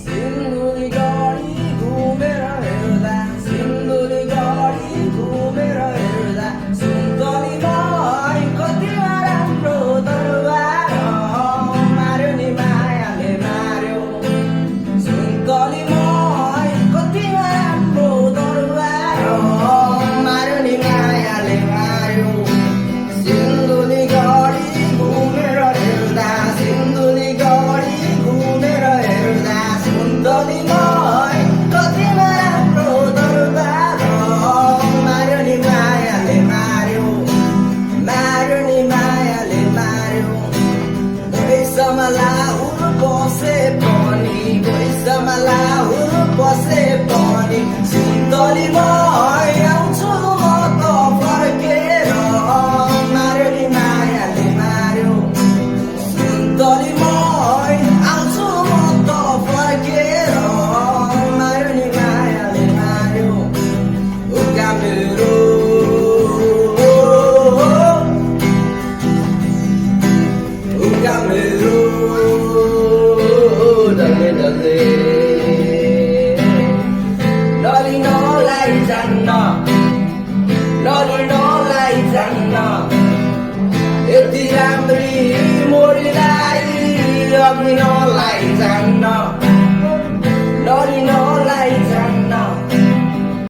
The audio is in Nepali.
सिन्धुली गढी घुमेर हेर्दा सिन्धुली गढी घुमेर हेर्दा सुन्तलीमा कतिमा राम्रो दरबार मार्यो नि मायाले मार्यो सुन्तलीमा कतिमा राम्रो दरबार मार्यो नि मायाले मार्यो सिन्धुली गढी घुमेर हेर्दा सिन्धुली गढी घुमेर हेर्दा सुन्तलीमा कतिमा राम्रो दरबार मार्यो नि मायाले मार्यो मार्यो नि मायाले मार्यो पैसामा लाहुर बसे पनि पैसामा लाहुर बसे पनि सुन्तलीमा आउँछु म त फर्केर मार्यो नि मायाले मार्यो सुन्तलीमा आउँछु म त फर्केर मार्यो नि मायाले मार्यो उका मेरो उका मेरो डल्ले डल्ले नलिनलाई जान्न नलिनलाई जान्न यति राम्री मोरीलाई अग्निनलाई जान्न